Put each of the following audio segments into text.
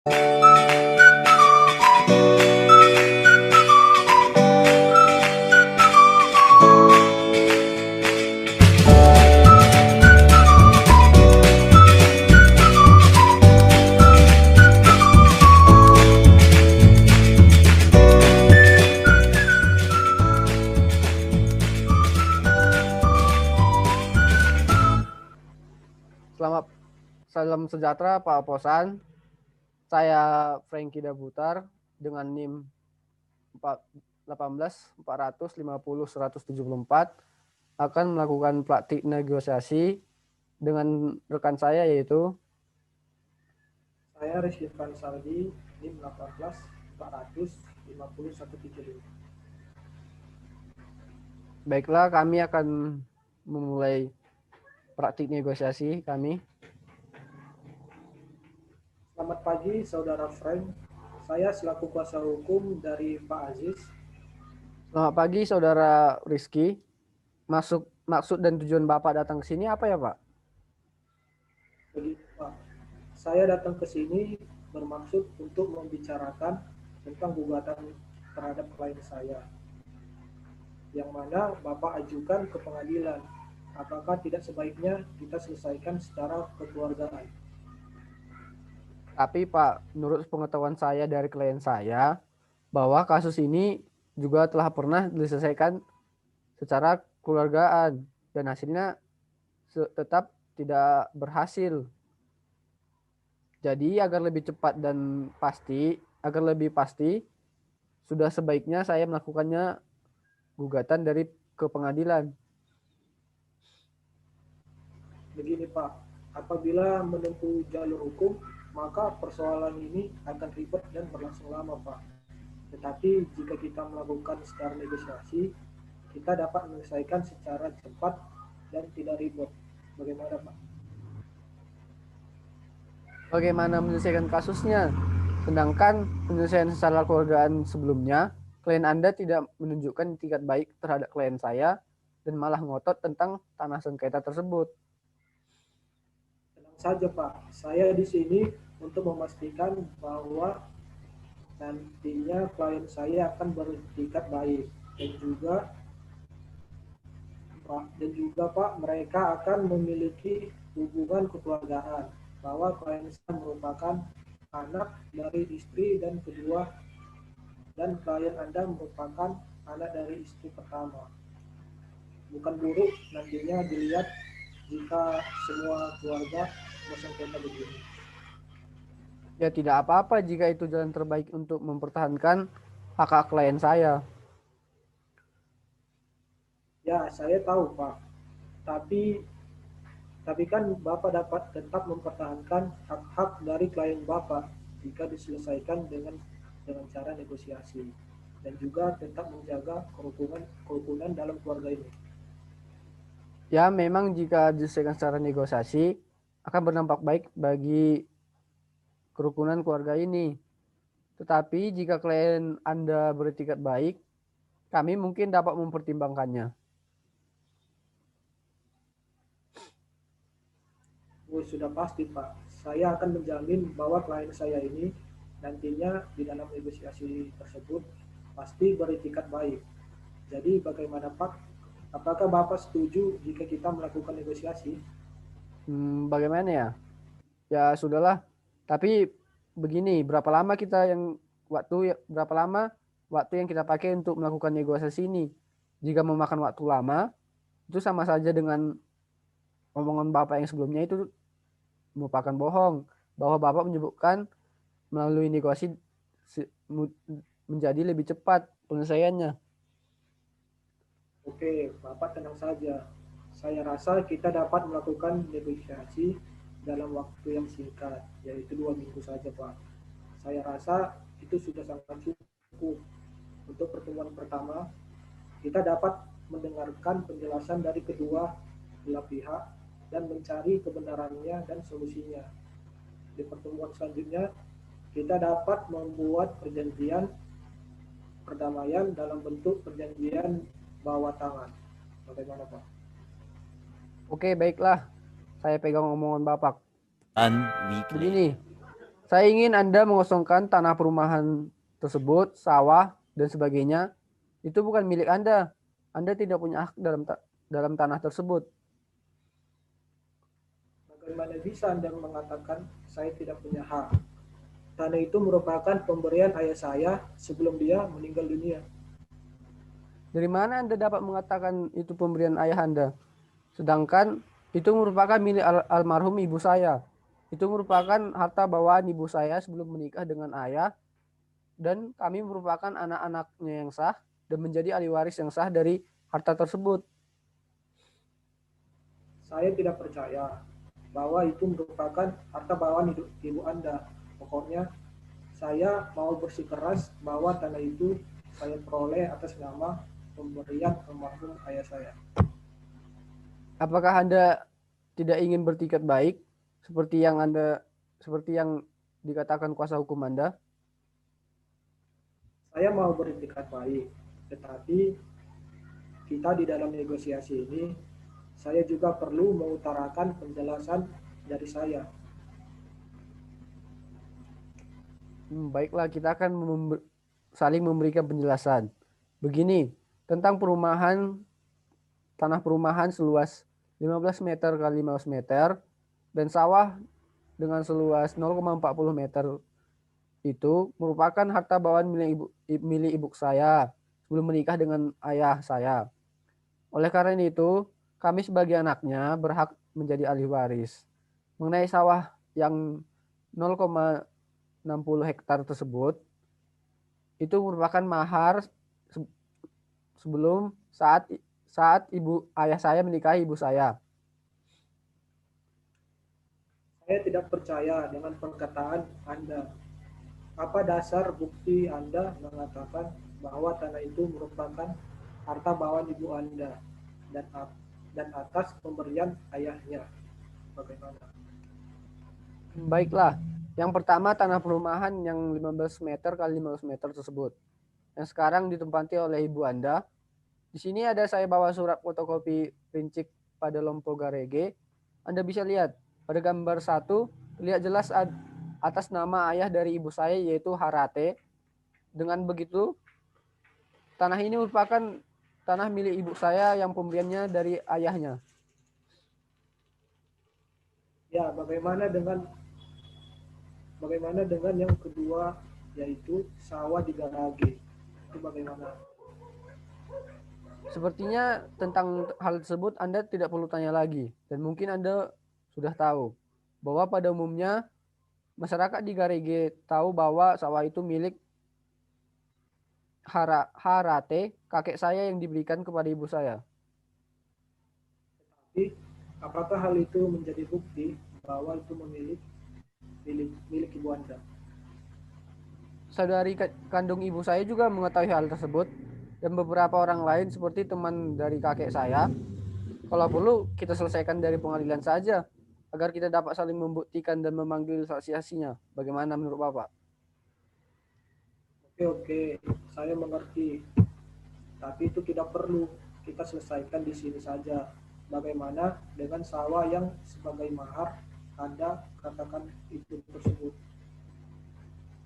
Selamat salam sejahtera Pak Oposan. Saya Frankie Dabutar dengan NIM 18 450 174 akan melakukan praktik negosiasi dengan rekan saya yaitu saya Rizky Saldi NIM 18 450 175. Baiklah, kami akan memulai praktik negosiasi kami. Selamat pagi Saudara Frank. Saya selaku kuasa hukum dari Pak Aziz. Selamat pagi Saudara Rizky. Maksud dan tujuan Bapak datang ke sini apa ya Pak? Begitu Pak. Saya datang ke sini bermaksud untuk membicarakan tentang gugatan terhadap klien saya, yang mana Bapak ajukan ke pengadilan. Apakah tidak sebaiknya kita selesaikan secara kekeluargaan? Tapi Pak, menurut pengetahuan saya dari klien saya, bahwa kasus ini juga telah pernah diselesaikan secara keluargaan dan hasilnya tetap tidak berhasil. Jadi agar lebih cepat dan agar lebih pasti, sudah sebaiknya saya melakukannya gugatan ke pengadilan. Begini Pak, apabila menempuh jalur hukum, maka persoalan ini akan ribet dan berlangsung lama Pak. Tetapi jika kita melakukan secara negosiasi, kita dapat menyelesaikan secara cepat dan tidak ribet. Bagaimana Pak? Bagaimana menyelesaikan kasusnya? Sedangkan penyelesaian secara keluargaan sebelumnya, klien Anda tidak menunjukkan itikat baik terhadap klien saya dan malah ngotot tentang tanah sengketa tersebut. Tenang saja Pak, saya di sini untuk memastikan bahwa nantinya klien saya akan beritikat baik dan juga Pak, mereka akan memiliki hubungan kekeluargaan, bahwa klien saya merupakan anak dari istri dan kedua, dan klien Anda merupakan anak dari istri pertama. Bukan buruk nantinya dilihat jika semua keluarga bersengketa begini. Ya tidak apa-apa jika itu jalan terbaik untuk mempertahankan hak klien saya. Ya, saya tahu Pak. Tapi kan Bapak dapat tetap mempertahankan hak-hak dari klien Bapak jika diselesaikan dengan cara negosiasi, dan juga tetap menjaga kerukunan dalam keluarga ini. Ya memang jika diselesaikan secara negosiasi akan berdampak baik bagi kerukunan keluarga ini. Tetapi jika klien Anda beretikat baik, kami mungkin dapat mempertimbangkannya. Sudah pasti Pak, saya akan menjamin bahwa klien saya ini nantinya di dalam negosiasi tersebut pasti beretikat baik. Jadi bagaimana Pak? Apakah Bapak setuju jika kita melakukan negosiasi? Bagaimana ya? Ya sudahlah. Tapi begini, berapa lama waktu yang kita pakai untuk melakukan negosiasi ini? Jika memakan waktu lama, itu sama saja dengan omongan Bapak yang sebelumnya itu merupakan bohong, bahwa Bapak menyebutkan melalui negosiasi menjadi lebih cepat penyelesaiannya. Oke, Bapak tenang saja. Saya rasa kita dapat melakukan negosiasi dalam waktu yang singkat, yaitu 2 minggu saja Pak. Saya rasa itu sudah sangat cukup. Untuk pertemuan pertama, kita dapat mendengarkan penjelasan dari kedua belah pihak dan mencari kebenarannya dan solusinya. Di pertemuan selanjutnya, kita dapat membuat perjanjian perdamaian dalam bentuk perjanjian bawah tangan. Bagaimana Pak? Oke, baiklah. Saya pegang omongan Bapak. Begini, Saya ingin Anda mengosongkan tanah perumahan tersebut, sawah, dan sebagainya. Itu bukan milik Anda. Anda tidak punya hak dalam tanah tersebut. Bagaimana bisa Anda mengatakan saya tidak punya hak? Tanah itu merupakan pemberian ayah saya sebelum dia meninggal dunia. Dari mana Anda dapat mengatakan itu pemberian ayah Anda? Sedangkan itu merupakan milik almarhum ibu saya. Itu merupakan harta bawaan ibu saya sebelum menikah dengan ayah, dan kami merupakan anak-anaknya yang sah dan menjadi ahli waris yang sah dari harta tersebut. Saya tidak percaya bahwa itu merupakan harta bawaan ibu Anda. Pokoknya saya mau bersikeras bahwa tanah itu saya peroleh atas nama pemberian almarhum ayah saya. Apakah Anda tidak ingin bertikat baik seperti yang dikatakan kuasa hukum Anda? Saya mau beretikat baik, tetapi kita di dalam negosiasi ini, saya juga perlu mengutarakan penjelasan dari saya. Baiklah, kita akan saling memberikan penjelasan. Begini, tentang tanah perumahan seluas 15 meter kali 15 meter dan sawah dengan seluas 0,40 meter itu merupakan harta bawaan milik ibu saya sebelum menikah dengan ayah saya. Oleh karena itu, kami sebagai anaknya berhak menjadi ahli waris. Mengenai sawah yang 0,60 hektar tersebut, itu merupakan mahar sebelum saat ayah saya menikahi ibu saya. Saya tidak percaya dengan perkataan Anda. Apa dasar bukti Anda mengatakan bahwa tanah itu merupakan harta bawaan ibu Anda dan atas pemberian ayahnya? Bagaimana? Baiklah, yang pertama tanah perumahan yang 15 meter kali 15 meter tersebut, yang sekarang ditempati oleh ibu Anda. Di sini ada saya bawa surat fotokopi rincik pada Lompo Garege. Anda bisa lihat pada gambar 1, lihat jelas atas nama ayah dari ibu saya yaitu Harate. Dengan begitu, tanah ini merupakan tanah milik ibu saya yang pemberiannya dari ayahnya. Ya, bagaimana dengan yang kedua, yaitu sawah di garage? Itu bagaimana? Sepertinya tentang hal tersebut Anda tidak perlu tanya lagi, dan mungkin Anda sudah tahu bahwa pada umumnya masyarakat di Garege tahu bahwa sawah itu milik Harate, kakek saya yang diberikan kepada ibu saya. Tapi apakah hal itu menjadi bukti bahwa itu milik ibu Anda? Saudari kandung ibu saya juga mengetahui hal tersebut, dan beberapa orang lain seperti teman dari kakek saya. Kalau perlu kita selesaikan dari pengadilan saja agar kita dapat saling membuktikan dan memanggil saksi-saksinya. Bagaimana menurut Bapak? Oke, saya mengerti. Tapi itu tidak perlu kita selesaikan di sini saja. Bagaimana dengan sawah yang sebagai mahar Anda katakan itu tersebut?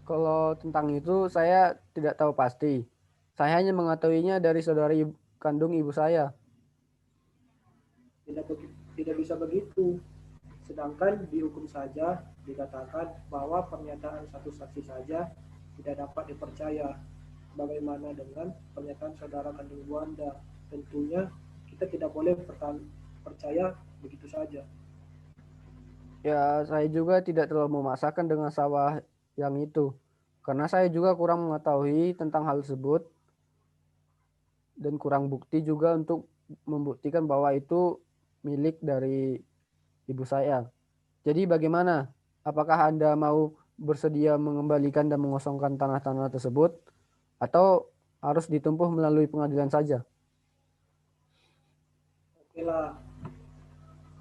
Kalau tentang itu saya tidak tahu pasti. Saya hanya mengetahuinya dari saudari kandung ibu saya. Tidak bisa begitu. Sedangkan di hukum saja dikatakan bahwa pernyataan satu saksi saja tidak dapat dipercaya. Bagaimana dengan pernyataan saudara kandung ibu Anda? Tentunya kita tidak boleh percaya begitu saja. Ya, saya juga tidak terlalu memaksakan dengan sawah yang itu. Karena saya juga kurang mengetahui tentang hal tersebut dan kurang bukti juga untuk membuktikan bahwa itu milik dari ibu saya. Jadi bagaimana? Apakah Anda mau bersedia mengembalikan dan mengosongkan tanah-tanah tersebut atau harus ditempuh melalui pengadilan saja? Oke lah,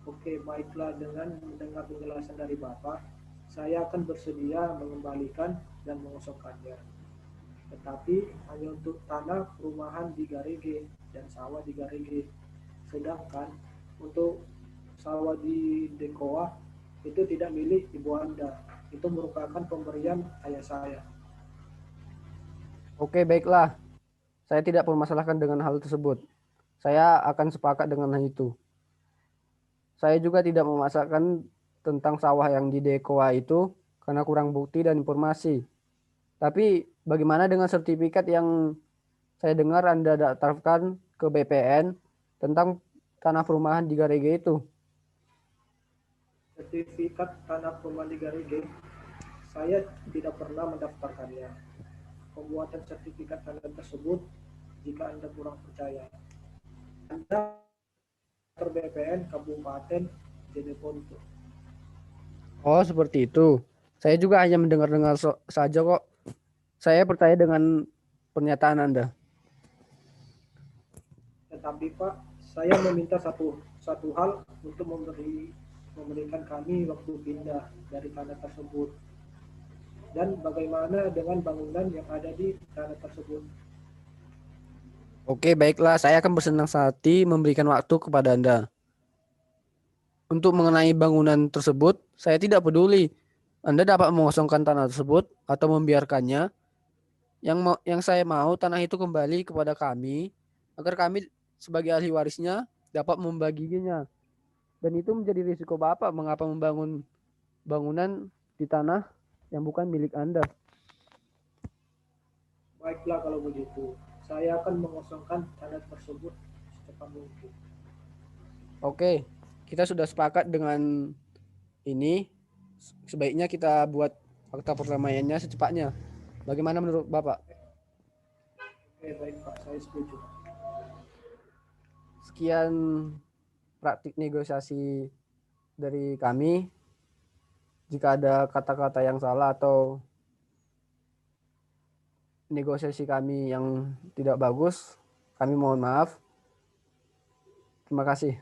oke baiklah, dengan mendengar penjelasan dari Bapak, saya akan bersedia mengembalikan dan mengosongkannya. Tetapi hanya untuk tanah perumahan di Garege dan sawah di Garege. Sedangkan untuk sawah di Dekoa itu tidak milik ibu Anda. Itu merupakan pemberian ayah saya. Oke, baiklah. Saya tidak permasalahkan dengan hal tersebut. Saya akan sepakat dengan hal itu. Saya juga tidak memasakkan tentang sawah yang di Dekoa itu karena kurang bukti dan informasi. Tapi bagaimana dengan sertifikat yang saya dengar Anda daftarkan ke BPN tentang tanah perumahan di Garege itu? Sertifikat tanah perumahan di Garege, saya tidak pernah mendaftarkannya. Pembuatan sertifikat tanah tersebut, jika Anda kurang percaya, Anda ke BPN Kabupaten Jeneponto. Oh, seperti itu. Saya juga hanya mendengar-dengar saja kok. Saya percaya dengan pernyataan Anda. Tetapi Pak, saya meminta satu hal untuk memberikan kami waktu pindah dari tanah tersebut. Dan bagaimana dengan bangunan yang ada di tanah tersebut? Oke, baiklah. Saya akan bersenang hati memberikan waktu kepada Anda. Untuk mengenai bangunan tersebut, saya tidak peduli. Anda dapat mengosongkan tanah tersebut atau membiarkannya. Yang saya mau tanah itu kembali kepada kami agar kami sebagai ahli warisnya dapat membaginya. Dan itu menjadi risiko Bapak mengapa membangun bangunan di tanah yang bukan milik Anda. Baiklah kalau begitu, saya akan mengosongkan tanah tersebut secepat mungkin. Oke, kita sudah sepakat dengan ini. Sebaiknya kita buat fakta perdamaiannya secepatnya. Bagaimana menurut Bapak? Oke, baik Pak, saya setuju. Sekian praktik negosiasi dari kami. Jika ada kata-kata yang salah atau negosiasi kami yang tidak bagus, kami mohon maaf. Terima kasih.